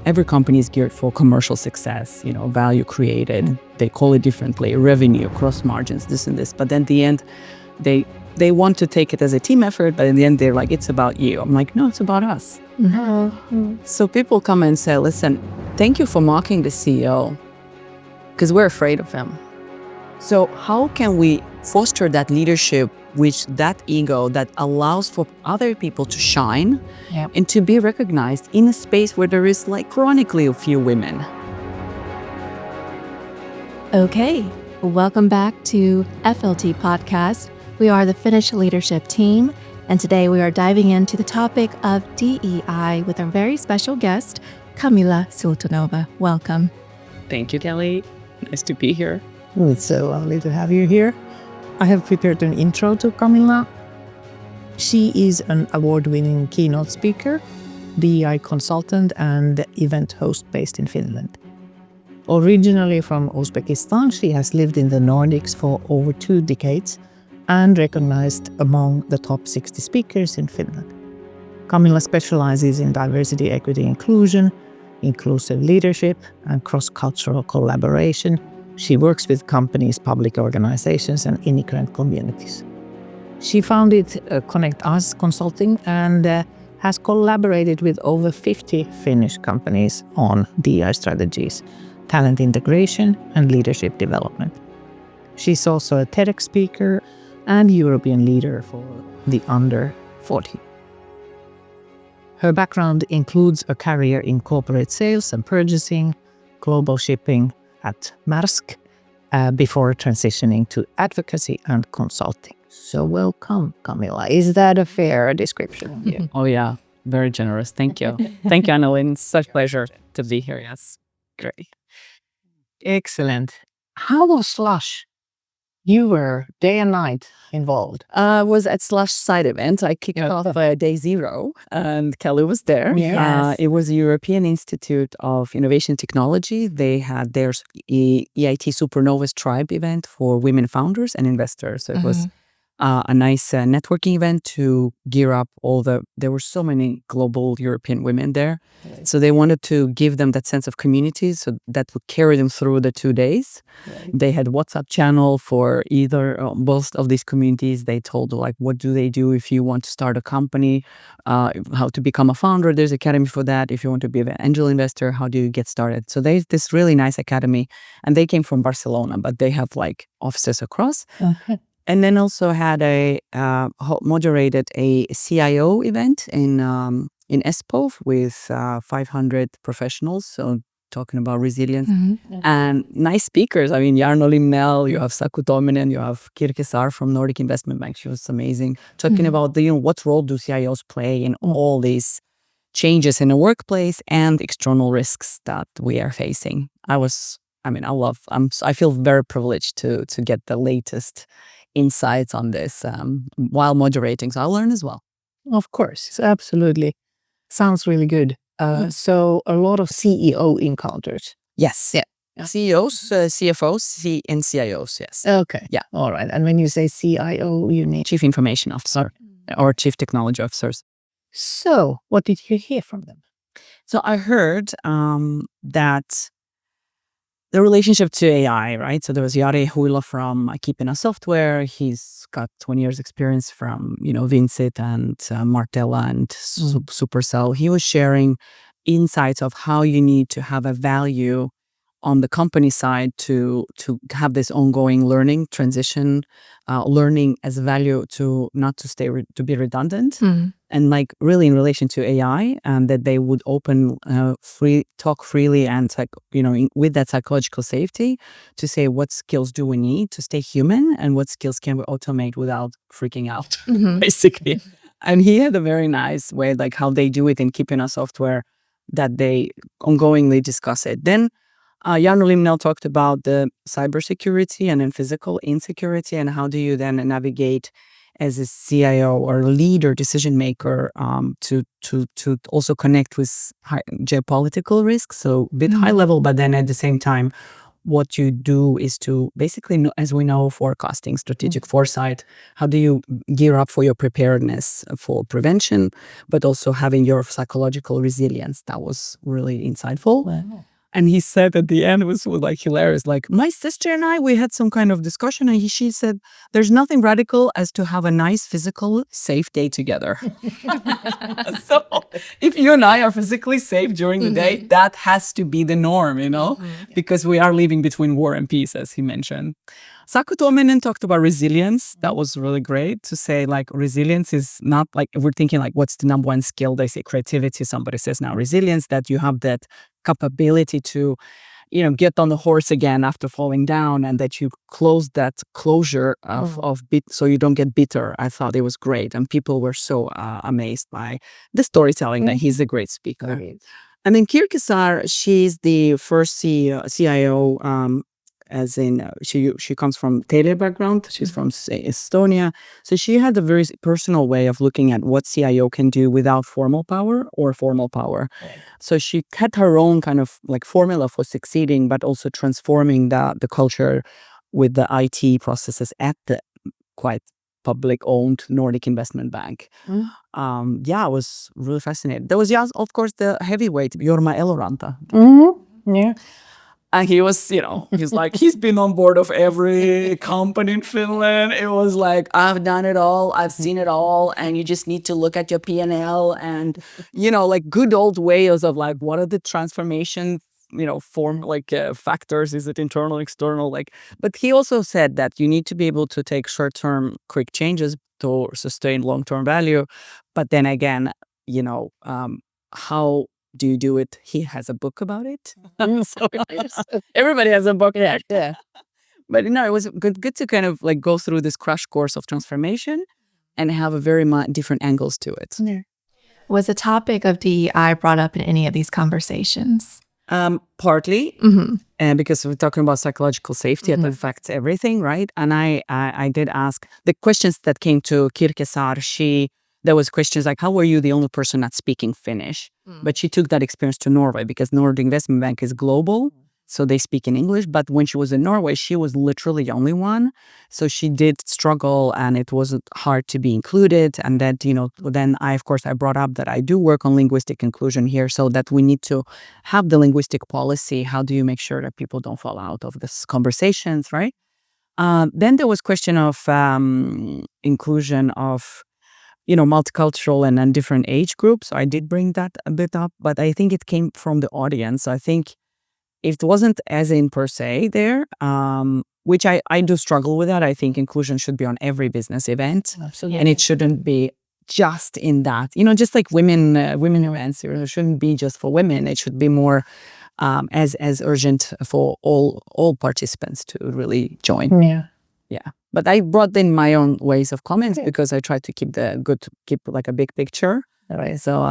every company is geared for commercial success, value created. They call it differently, revenue, cross margins, this and this. But then at the end, they want to take it as a team effort, but in the end, they're like, it's about you. I'm like, no, it's about us. So people come and say, listen, thank you for mocking the CEO, because we're afraid of him. So how can we foster that leadership, that ego that allows for other people to shine and to be recognized in a space where there is like chronically a few women? Okay, welcome back to FLT Podcast. We are the Finnish Leadership team, and today we are diving into the topic of DEI with our very special guest, Kamilla Sultanova. Welcome. Thank you, Kelly. Nice to be here. It's so lovely to have you here. I have prepared an intro to Kamilla. She is an award-winning keynote speaker, DEI consultant, and event host based in Finland. Originally from Uzbekistan, she has lived in the Nordics for over 2 decades and recognized among the top 60 speakers in Finland. Kamilla specializes in diversity, equity, inclusion, inclusive leadership, and cross-cultural collaboration. She works with companies, public organizations, and immigrant communities. She founded Connect Us Consulting and has collaborated with over 50 Finnish companies on DEI strategies, talent integration, and leadership development. She's also a TEDx speaker and European leader for the under 40. Her background includes a career in corporate sales and purchasing, global shipping at Maersk, before transitioning to advocacy and consulting. So welcome, Kamilla. Is that a fair description of you? Oh yeah, very generous. Thank you. Thank you, Annalyn. Such pleasure to be here. Yes, great. Excellent. How was Slush? You were day and night involved. I was at Slush side event. I kicked off day 0 and Kelly was there. Yes. It was the European Institute of Innovation Technology. They had their EIT Supernovas Tribe event for women founders and investors. So it was a nice networking event to gear up there were so many global European women there. Right. So they wanted to give them that sense of community so that would carry them through the 2 days. Right. They had WhatsApp channel for either both of these communities. They told like, what do they do if you want to start a company, how to become a founder. There's academy for that. If you want to be an angel investor, how do you get started? So there's this really nice academy, and they came from Barcelona, but they have like offices across. And then also had moderated a CIO event in Espoo with 500 professionals. So talking about resilience and nice speakers. I mean, Jarno Limnell, you have Saku Tominen, you have Kirke Saar from Nordic Investment Bank. She was amazing. Talking about what role do CIOs play in all these changes in the workplace and external risks that we are facing. I feel very privileged to get the latest insights on this while moderating. So I'll learn as well. Of course, absolutely. Sounds really good. So a lot of CEO encounters. Yes. Yeah. CEOs, CFOs, and CIOs, yes. Okay. Yeah. All right. And when you say CIO, you mean? Chief Information Officer or Chief Technology Officers. So what did you hear from them? So I heard that the relationship to AI, right? So there was Jari Huila from Keeping a Software. He's got 20 years experience from, Vincit and Martella and Supercell. He was sharing insights of how you need to have a value on the company side to have this ongoing learning transition, learning as a value to not to be redundant. And like really in relation to AI, and that they would talk freely and with that psychological safety to say what skills do we need to stay human and what skills can we automate without freaking out, basically. And he had a very nice way, like how they do it in Keeping a Software, that they ongoingly discuss it. Then Jarno Limnell talked about the cybersecurity and then physical insecurity and how do you then navigate as a CIO or leader, decision maker, to also connect with geopolitical risks. So a bit high level, but then at the same time, what you do is to basically, as we know, forecasting, strategic foresight. How do you gear up for your preparedness for prevention, but also having your psychological resilience? That was really insightful. Wow. And he said at the end, it was like hilarious, like, my sister and I, we had some kind of discussion, and she said, there's nothing radical as to have a nice, physical, safe day together. So if you and I are physically safe during the day, that has to be the norm, because we are living between war and peace, as he mentioned. Saku Tuominen talked about resilience. That was really great to say, like, resilience is not like, we're thinking like, what's the number one skill? They say creativity. Somebody says now resilience, that you have that capability to, get on the horse again after falling down, and that you close that closure of bit, so you don't get bitter. I thought it was great. And people were so amazed by the storytelling that he's a great speaker. And then Kirkisar, she's the first CIO, as in she comes from Telia background. She's from Estonia. So she had a very personal way of looking at what CIO can do without formal power or formal power. Right. So she had her own kind of like formula for succeeding, but also transforming the culture with the IT processes at the quite public-owned Nordic investment bank. I was really fascinated. There was, of course, the heavyweight, Jorma Eloranta. Yeah. And he was, he's like, he's been on board of every company in Finland. It was like, I've done it all. I've seen it all. And you just need to look at your P&L and, like good old ways of like, what are the transformation, form, like factors? Is it internal, external? Like, but he also said that you need to be able to take short-term quick changes to sustain long-term value. But then again, how do you do it? He has a book about it. So everybody has a book. Yeah. But it was good to kind of like go through this crash course of transformation and have a very different angles to it. Yeah. Was the topic of DEI brought up in any of these conversations? Partly, because we're talking about psychological safety, it affects everything, right? And I did ask the questions that came to Kirkesar. There was questions like, how were you the only person not speaking Finnish? But she took that experience to Norway because Nordic Investment Bank is global. So they speak in English. But when she was in Norway, she was literally the only one. So she did struggle, and it was hard to be included. And that, then I brought up that I do work on linguistic inclusion here, so that we need to have the linguistic policy. How do you make sure that people don't fall out of these conversations, right? Then there was question of inclusion of multicultural and different age groups. So I did bring that a bit up, but I think it came from the audience. I think it wasn't as in per se there, which I do struggle with that. I think inclusion should be on every business event. Absolutely. And it shouldn't be just in that, just like women events, it shouldn't be just for women. It should be more as urgent for all participants to really join. Yeah. But I brought in my own ways of comments because I tried to keep like a big picture. Right. So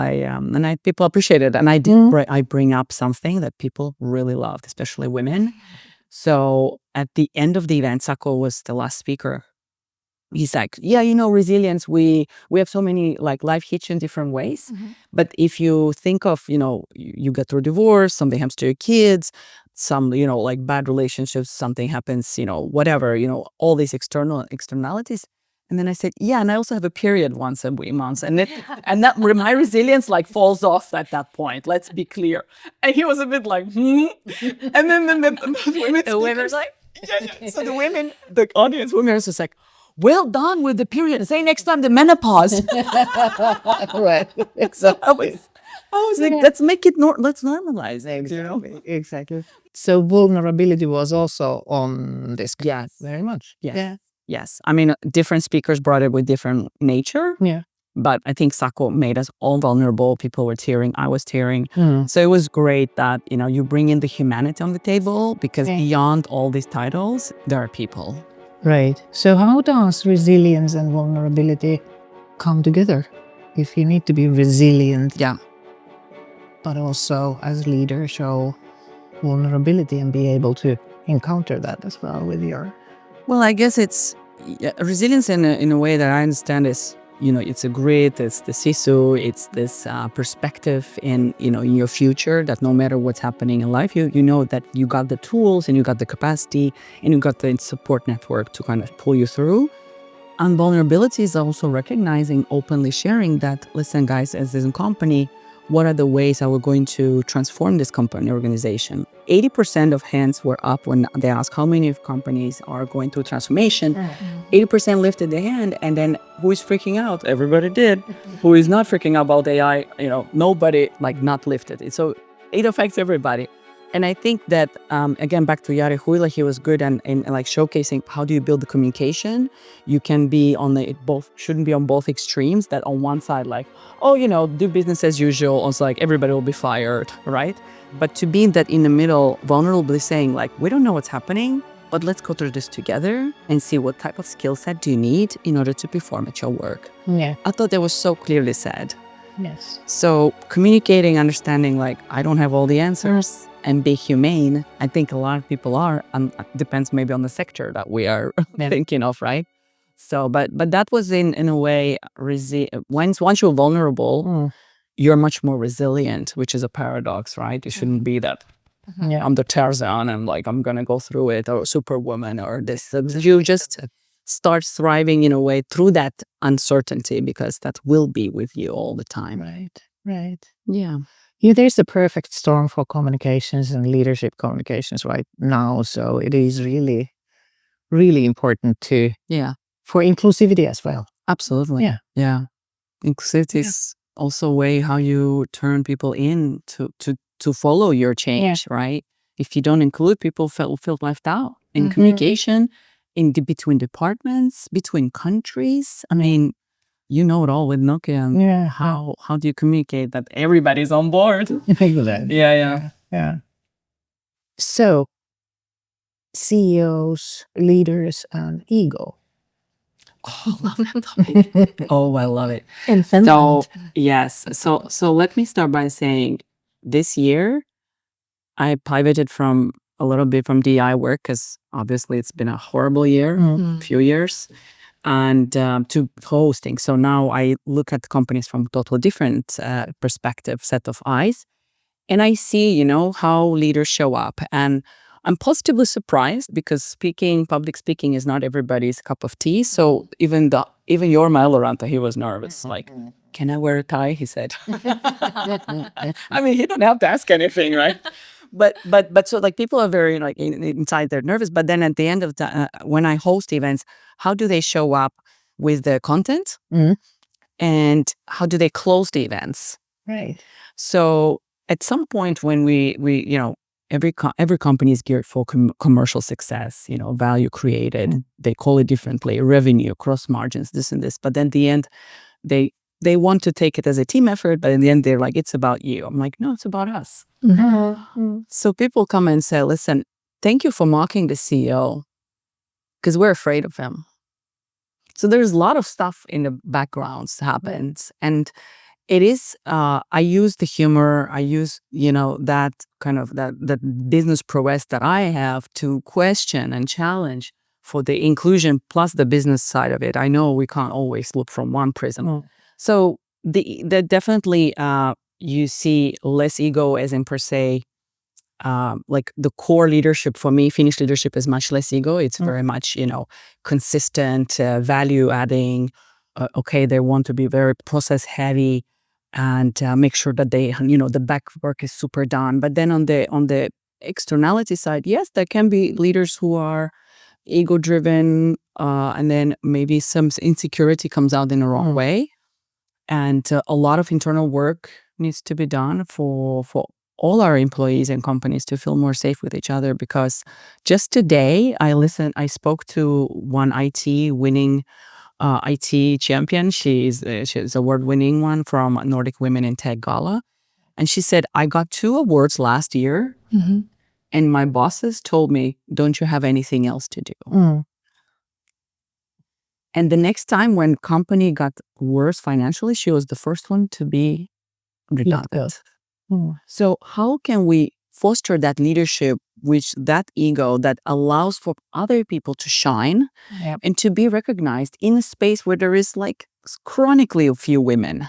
people appreciate it. And I did I bring up something that people really loved, especially women. So at the end of the event, Sako was the last speaker. He's like, resilience, we have so many like life hits in different ways. But if you think of, you get through divorce, something happens to your kids, some, like bad relationships, something happens, whatever, all these externalities. And then I said, and I also have a period once every month. And that my resilience like falls off at that point. Let's be clear. And he was a bit like, And then the women were like, So the audience women was just like, well done with the period. Say next time the menopause. Right. Exactly. I was like, let's make it let's normalize it. Exactly. So vulnerability was also on this. Yes. Very much. Yes. Yeah. Yes. I mean, different speakers brought it with different nature. Yeah. But I think Sako made us all vulnerable. People were tearing. I was tearing. So it was great that, you bring in the humanity on the table, because beyond all these titles, there are people. Right. So how does resilience and vulnerability come together? If you need to be resilient, but also as a leader show vulnerability and be able to encounter that as well with your... Well, I guess it's resilience in a way that I understand is it's a grit, it's the sisu, it's this perspective in your future, that no matter what's happening in life, you know that you got the tools and you got the capacity and you got the support network to kind of pull you through. And vulnerability is also recognizing, openly sharing that, listen, guys, as this company, what are the ways that we're going to transform this company organization? 80% of hands were up when they asked how many of companies are going through transformation. 80% lifted their hand, and then who is freaking out? Everybody did. Who is not freaking out about AI? Nobody, not lifted it. So it affects everybody. And I think that, again, back to Jari Huila, he was good in showcasing how do you build the communication. You can be shouldn't be on both extremes, that on one side, do business as usual. It's like everybody will be fired, right? But to be that in the middle, vulnerably saying we don't know what's happening, but let's go through this together and see what type of skill set do you need in order to perform at your work. Yeah. I thought that was so clearly said. Yes. So communicating, understanding, I don't have all the answers, and be humane. I think a lot of people are, and depends maybe on the sector that we are thinking of, right? So, but that was in a way, once you're vulnerable, you're much more resilient, which is a paradox, right? You shouldn't be that. I'm the Tarzan, and I'm gonna go through it, or Superwoman, or this. You just start thriving in a way through that uncertainty, because that will be with you all the time. Right. Yeah. There's the perfect storm for communications and leadership communications right now. So it is really, really important for inclusivity as well. Absolutely. Yeah. Inclusivity is also a way how you turn people in to follow your change, right? If you don't include people, feel left out in communication, between departments, between countries. I mean, you know it all with Nokia. Yeah. How do you communicate that everybody's on board? Yeah. So, CEOs, leaders, and ego. Oh, love that topic. Oh, I love it. In Finland. So, yes. So let me start by saying, this year, I pivoted a little bit from DI work, because obviously it's been a horrible year, few years, and to hosting. So now I look at companies from totally different perspective, set of eyes, and I see, how leaders show up. And I'm positively surprised, because public speaking is not everybody's cup of tea. So even your Mailoranta, he was nervous. Can I wear a tie? He said. I mean, he don't have to ask anything, right? But so people are very inside they're nervous. But then at the end of when I host events, how do they show up with the content, and how do they close the events? Right. So at some point when we every company is geared for commercial success, value created. They call it differently, revenue, cross margins, this and this. But then at the end, they want to take it as a team effort, but in the end, they're like, it's about you. I'm like, no, it's about us. So people come and say, listen, thank you for mocking the CEO, because we're afraid of him. So there's a lot of stuff in the backgrounds happens. And it is, I use the humor, I use, that kind of that business prowess that I have to question and challenge for the inclusion plus the business side of it. I know we can't always look from one prism. So the definitely, you see less ego, as in per se, the core leadership for me, Finnish leadership is much less ego. It's very much, consistent, value adding. Okay, they want to be very process heavy, and make sure that they, the back work is super done. But then on the externality side, yes, there can be leaders who are ego driven, and then maybe some insecurity comes out in the wrong way, and a lot of internal work needs to be done for all our employees and companies to feel more safe with each other. Because just today, I spoke to one winning IT champion. She's award-winning one from Nordic Women in Tech Gala. And she said, I got 2 awards last year, and my bosses told me, don't you have anything else to do? And the next time when company got worse financially, she was the first one to be redundant. So how can we foster that leadership, that ego that allows for other people to shine and to be recognized in a space where there is chronically few women,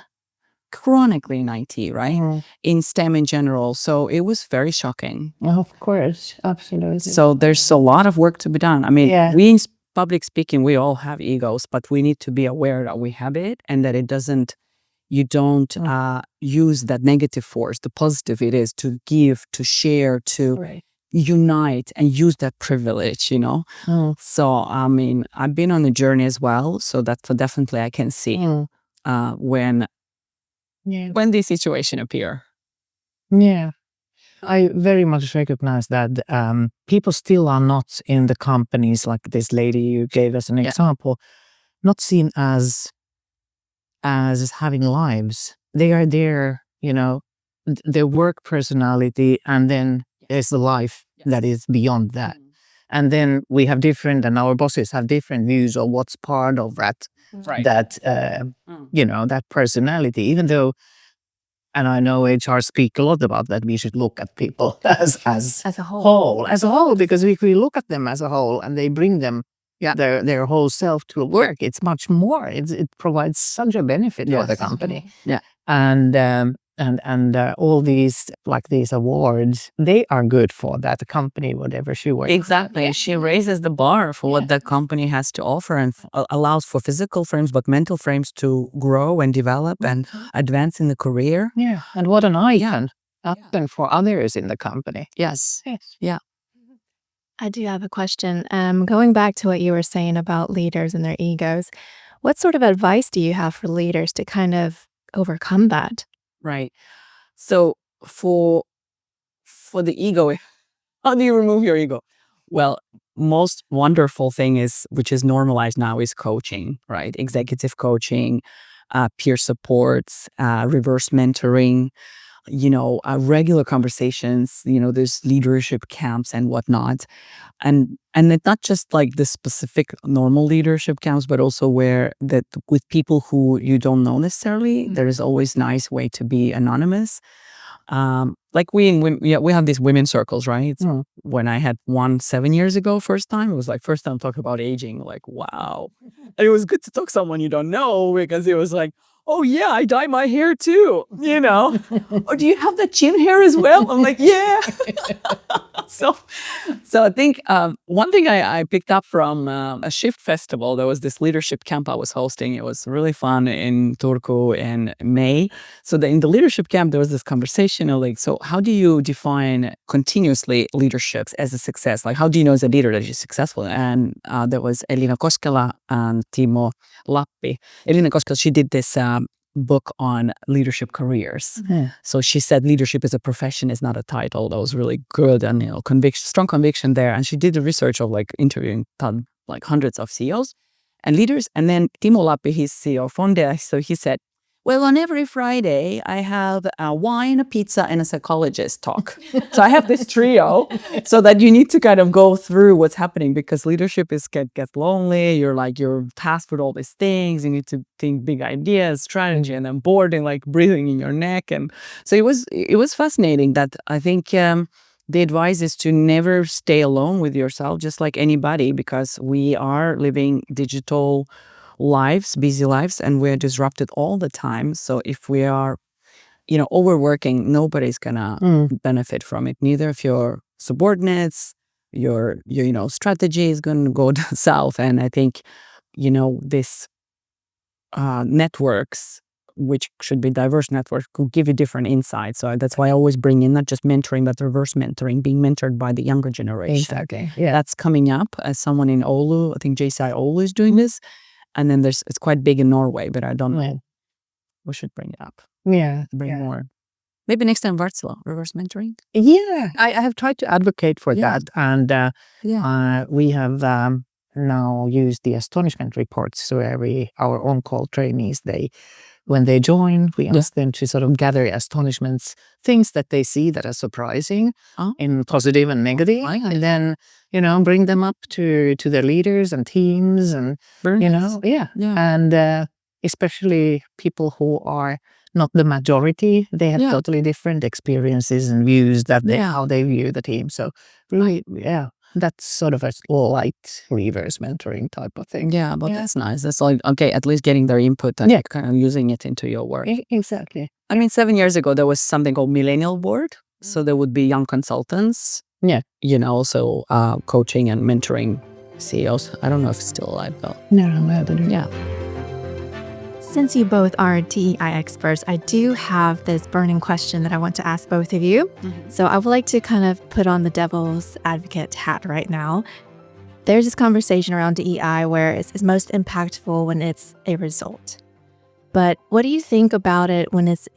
chronically in IT, right? In STEM in general. So it was very shocking. Of course, absolutely. So there's a lot of work to be done. I mean, we in public speaking, we all have egos, but we need to be aware that we have it and that it doesn't, you don't use that negative force. The positive it is to give, to share, to unite and use that privilege, you know? So, I mean, I've been on a journey as well. So that's definitely I can see when these situations appear. Yeah. I very much recognize that people still are not in the companies like this lady you gave as an example, not seen as having lives. They are there, you know, their work personality, and then there's the life that is beyond that. And then we have different, and our bosses have different views of what's part of that, you know, that personality, even though. And I know HR speak a lot about that. We should look at people as a whole, because if we look at them as a whole and they bring them their whole self to work, it's much more. It provides such a benefit for the company. And all these awards, they are good for that company, whatever she works. Exactly. She raises the bar for what that company has to offer and allows for physical frames, but mental frames to grow and develop and advance in the career. Yeah. And what an icon for others in the company. Yes. Yeah. I do have a question. Going back to what you were saying about leaders and their egos, what sort of advice do you have for leaders to kind of overcome that? Right. So for the ego, how do you remove your ego? Well, most wonderful thing is, which is normalized now, is coaching, right? Executive coaching, peer supports, reverse mentoring, you know, regular conversations, you know, there's leadership camps and whatnot. And it's not just like the specific normal leadership camps, but also where that with people who you don't know necessarily, there is always nice way to be anonymous. Like we have these women circles, right? When I had one 7 years ago, first time, it was like first time talking about aging, like, wow. And it was good to talk to someone you don't know, because it was like, oh yeah, I dye my hair too, you know. Oh, do you have the chin hair as well? I'm like, yeah. So I think one thing I picked up from a Shift festival, there was this leadership camp I was hosting. It was really fun in Turku in May. So in the leadership camp, there was this conversation of like, so how do you define continuously leadership as a success? Like, how do you know as a leader that you're successful? And there was Elina Koskela and Timo Lappi. Elina Koskela, she did this book on leadership careers. So she said leadership as a profession is not a title. That was really good, and you know, strong conviction there. And she did the research of like interviewing like hundreds of CEOs and leaders. And then Timo Lappi, he's CEO of Fonde, so he said, well, on every Friday, I have a wine, a pizza, and a psychologist talk. So I have this trio, so that you need to kind of go through what's happening, because leadership is get lonely. You're tasked with all these things. You need to think big ideas, strategy, and then bored and like breathing in your neck. And so it was fascinating. That I think the advice is to never stay alone with yourself, just like anybody, because we are living digital lives, busy lives, and we're disrupted all the time. So if we are, you know, overworking, nobody's gonna benefit from it. Neither of your subordinates, your you know, strategy is gonna go south. And I think, you know, this networks, which should be diverse networks, could give you different insights. So that's why I always bring in not just mentoring, but reverse mentoring, being mentored by the younger generation. Exactly. Yeah. That's coming up. As someone in Oulu, I think JCI Oulu is doing this. And then it's quite big in Norway, but I don't know. We should bring it up. Yeah. Bring more. Maybe next time, Vartsila, reverse mentoring. Yeah. I have tried to advocate for that. And we have now used the astonishment reports. So our on-call trainees, when they join, we ask them to sort of gather astonishments, things that they see that are surprising in positive and negative, and then, you know, bring them up to their leaders and teams, and, you know, and especially people who are not the majority, they have totally different experiences and views that how they view the team. So really, That's sort of a light reverse mentoring type of thing. Yeah, but that's nice. That's like, okay, at least getting their input and kind of using it into your work. Exactly. I mean, 7 years ago, there was something called Millennial Board. So there would be young consultants, also coaching and mentoring CEOs. I don't know if it's still alive though. No, but Yeah. Since you both are DEI experts, I do have this burning question that I want to ask both of you. So I would like to kind of put on the devil's advocate hat right now. There's this conversation around DEI where it's most impactful when it's a result. But what do you think about it when it's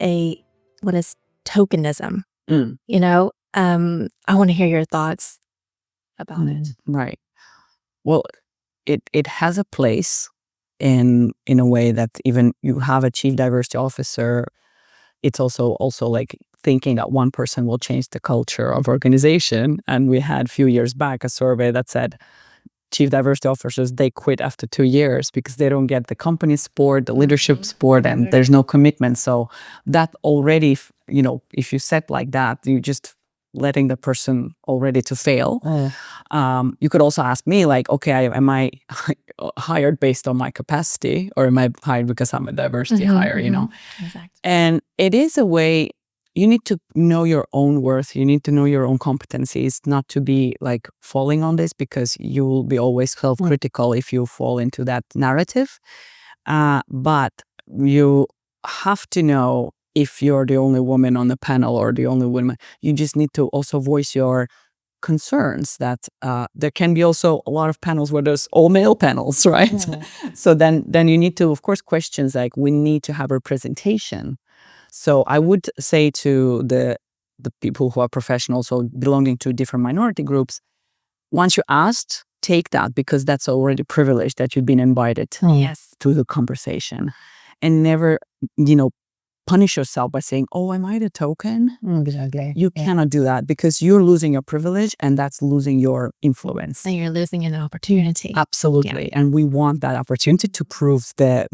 tokenism? I want to hear your thoughts about it. Right. Well, it has a place in a way that even you have a chief diversity officer, it's also like thinking that one person will change the culture of organization. And we had a few years back a survey that said chief diversity officers, they quit after 2 years because they don't get the company support, the leadership support, and there's no commitment. So that already, if you set like that, you just letting the person already to fail. You could also ask me like, okay, am I hired based on my capacity, or am I hired because I'm a diversity hire, Exactly. And it is a way, you need to know your own worth. You need to know your own competencies, not to be like falling on this, because you will be always self-critical if you fall into that narrative. But you have to know if you're the only woman on the panel or the only woman. You just need to also voice your concerns that there can be also a lot of panels where there's all male panels, right? So then you need to, of course, questions like we need to have representation. So I would say to the people who are professionals or belonging to different minority groups, once you asked, take that, because that's already privilege that you've been invited to the conversation, and never, punish yourself by saying, oh, am I the token? Exactly. You cannot do that, because you're losing your privilege and that's losing your influence. And you're losing an opportunity. Absolutely. Yeah. And we want that opportunity to prove the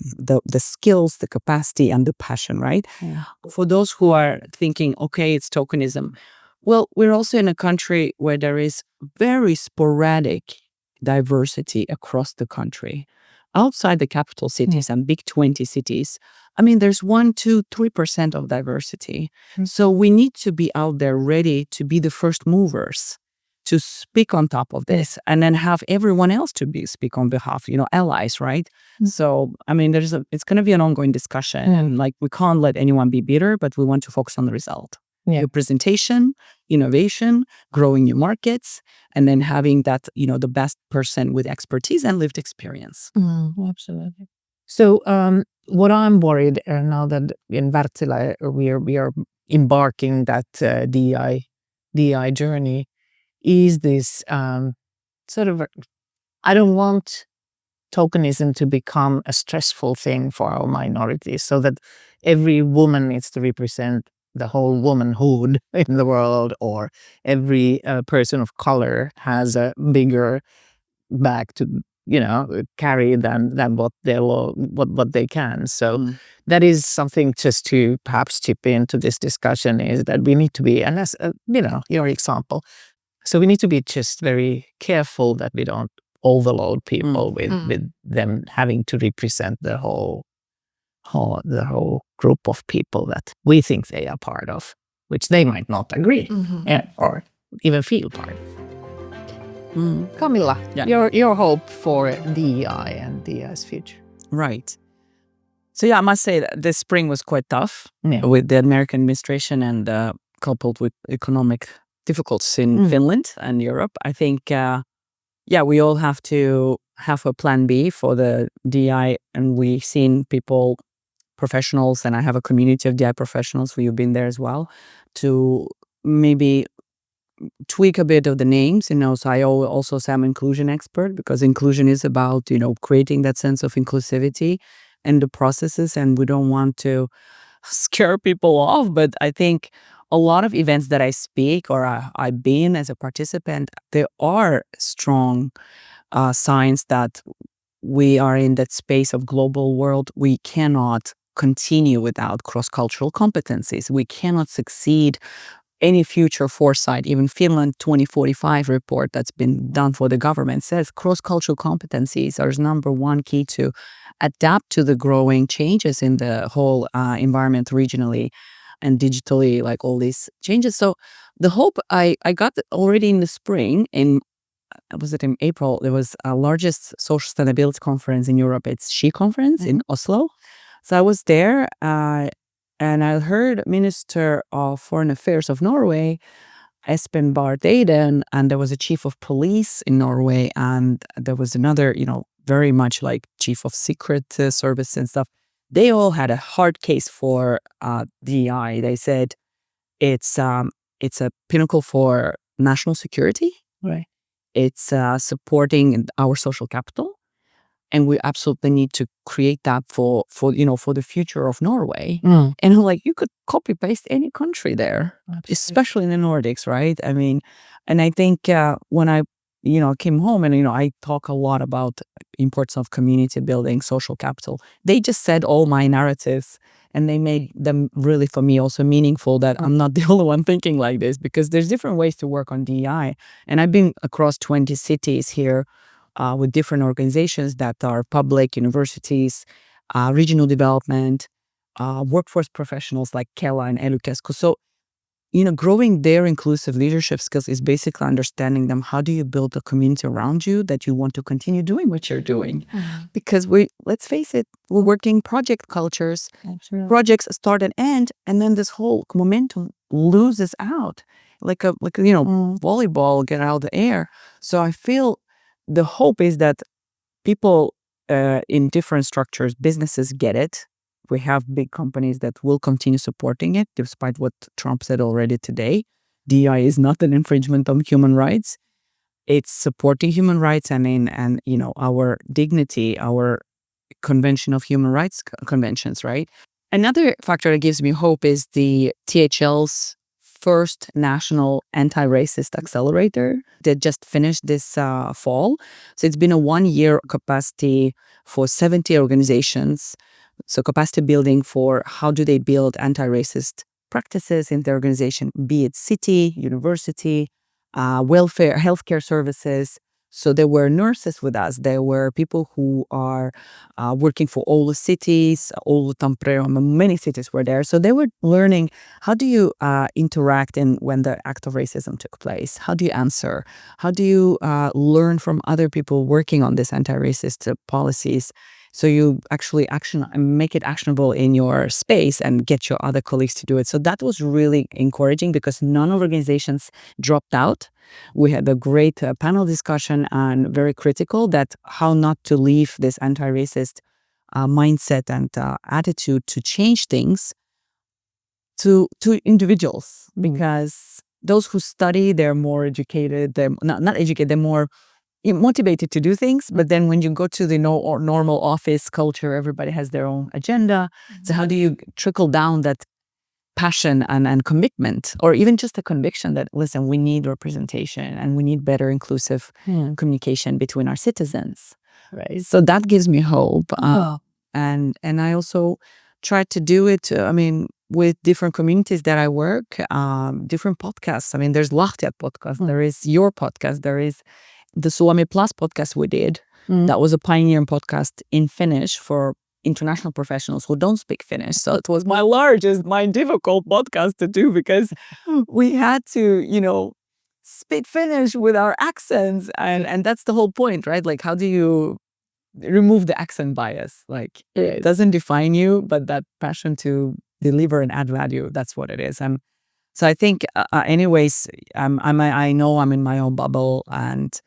skills, the capacity, and the passion, right? Yeah. For those who are thinking, okay, it's tokenism. Well, we're also in a country where there is very sporadic diversity across the country. Outside the capital cities and big 20 cities, I mean, there's 1%, 2%, 3% of diversity. So we need to be out there ready to be the first movers, to speak on top of this, and then have everyone else to speak on behalf, allies, right? So, I mean, it's going to be an ongoing discussion. And like, we can't let anyone be bitter, but we want to focus on the result. Representation, innovation, growing new markets, and then having that, the best person with expertise and lived experience. Absolutely. So what I'm worried now that in Wärtsilä we are embarking that DEI journey is this sort of, I don't want tokenism to become a stressful thing for our minorities, so that every woman needs to represent the whole womanhood in the world, or every person of color has a bigger bag to carry than what they can. So that is something just to perhaps chip into this discussion, is that we need to be, and as your example, so we need to be just very careful that we don't overload people with them having to represent the whole group of people that we think they are part of, which they might not agree or even feel part of. Kamilla, your hope for DEI and DEI's future. Right. So I must say that this spring was quite tough with the American administration, and coupled with economic difficulties in Finland and Europe. I think, we all have to have a plan B for the DEI, and we've seen people, professionals, and I have a community of DEI professionals who you've been there as well, to maybe tweak a bit of the names, so I also say I'm inclusion expert, because inclusion is about, creating that sense of inclusivity and the processes, and we don't want to scare people off. But I think a lot of events that I speak or I've been as a participant, there are strong signs that we are in that space of global world. We cannot continue without cross-cultural competencies. We cannot succeed any future foresight. Even Finland 2045 report that's been done for the government says cross-cultural competencies are number one key to adapt to the growing changes in the whole environment regionally and digitally, like all these changes. So the hope I got already in the spring, was it in April? There was a largest social sustainability conference in Europe. It's SHE conference in Oslo. So I was there and I heard Minister of Foreign Affairs of Norway, Espen Barth Eide, and there was a chief of police in Norway, and there was another, very much like chief of secret service and stuff. They all had a hard case for DEI. They said it's a pinnacle for national security. Right. It's supporting our social capital, and we absolutely need to create that for the future of Norway. And like you could copy paste any country there, especially in the Nordics, right? I mean, and I think when I came home and I talk a lot about importance of community building, social capital. They just said all my narratives, and they made them really for me also meaningful that I'm not the only one thinking like this, because there's different ways to work on DEI. And I've been across 20 cities here with different organizations that are public, universities, regional development, workforce professionals like Kela and Elukescu. So growing their inclusive leadership skills is basically understanding them. How do you build a community around you that you want to continue doing what you're doing? Because let's face it, we're working project cultures. Absolutely. Projects start and end, and then this whole momentum loses out, like a volleyball get out of the air. So I feel the hope is that people in different structures, businesses get it. We have big companies that will continue supporting it, despite what Trump said already today. DEI is not an infringement of human rights. It's supporting human rights and our dignity, our Convention of Human Rights conventions, right? Another factor that gives me hope is the THL's first national anti-racist accelerator that just finished this fall. So it's been a 1-year capacity for 70 organizations. So capacity building for how do they build anti-racist practices in the organization, be it city, university, welfare, healthcare services. So there were nurses with us. There were people who are working for all the cities, all Tampere, many cities were there. So they were learning, how do you interact when the act of racism took place? How do you answer? How do you learn from other people working on this anti-racist policies? So you actually make it actionable in your space and get your other colleagues to do it. So that was really encouraging because none of organizations dropped out. We had a great panel discussion and very critical that how not to leave this anti-racist mindset and attitude to change things to individuals, because those who study, they're more educated, they're not educated, they're more motivated to do things. But then when you go to the normal office culture, everybody has their own agenda. So how do you trickle down that passion and commitment, or even just a conviction that, listen, we need representation and we need better inclusive communication between our citizens. Right. So that gives me hope. And I also try to do it, with different communities that I work, different podcasts. There's Lahtiat podcast, there is your podcast, there is the Suomi Plus podcast we did. That was a pioneering podcast in Finnish for international professionals who don't speak Finnish. So it was my difficult podcast to do because we had to, speak Finnish with our accents. And that's the whole point, right? Like, how do you remove the accent bias? Like, it doesn't define you, but that passion to deliver and add value, that's what it is. So I think, anyways, I know I'm in my own bubble and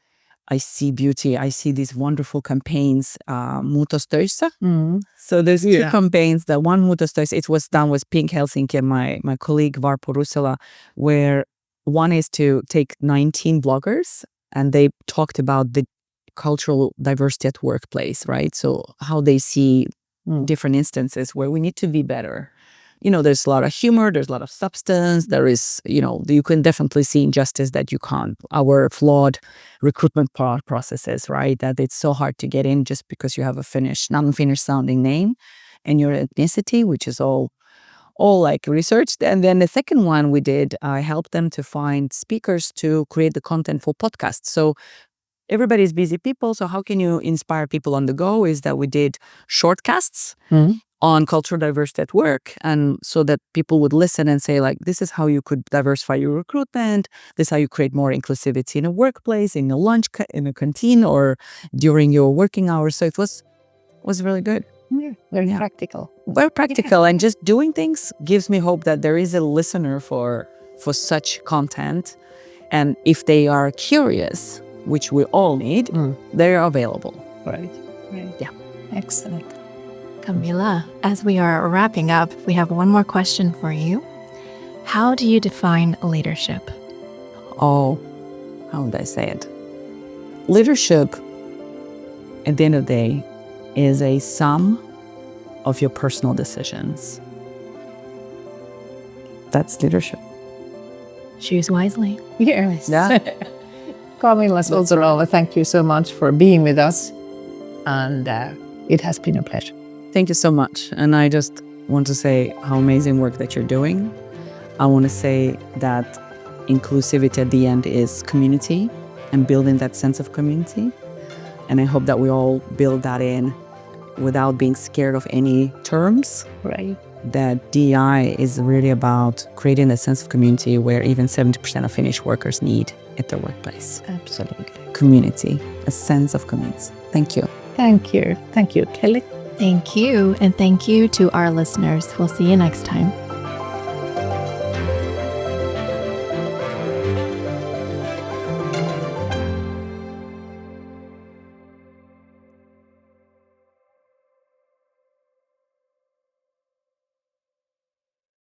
I see beauty. I see these wonderful campaigns, Muutos töissä. So there's two campaigns. The one Muutos töissä, it was done with Pink Helsinki and my colleague Varpo Rusela, where one is to take 19 bloggers and they talked about the cultural diversity at workplace, right? So how they see different instances where we need to be better. There's a lot of humor, there's a lot of substance, there is, you can definitely see injustice that you can't, our flawed recruitment processes, right? That it's so hard to get in just because you have a non-Finnish sounding name and your ethnicity, which is all all like researched. And then the second one we did, I helped them to find speakers to create the content for podcasts. So everybody's busy people. So how can you inspire people on the go? Is that we did shortcasts on cultural diversity at work, and so that people would listen and say, like, this is how you could diversify your recruitment. This is how you create more inclusivity in a workplace, in a lunch, in a canteen, or during your working hours. So it was really good. Very practical. Very practical, and just doing things gives me hope that there is a listener for such content, and if they are curious, which we all need, they're available. Right. Yeah. Excellent. Kamilla, as we are wrapping up, we have one more question for you. How do you define leadership? Oh, how would I say it? Leadership, at the end of the day, is a sum of your personal decisions. That's leadership. Choose wisely. Yes. Yeah. Kamilla Sultanova, thank you so much for being with us. And it has been a pleasure. Thank you so much. And I just want to say how amazing work that you're doing. I want to say that inclusivity at the end is community and building that sense of community. And I hope that we all build that in without being scared of any terms. Right. That DEI is really about creating a sense of community where even 70% of Finnish workers need at their workplace. Absolutely. Community, a sense of community. Thank you. Thank you. Thank you, Kelly. Thank you, and thank you to our listeners. We'll see you next time.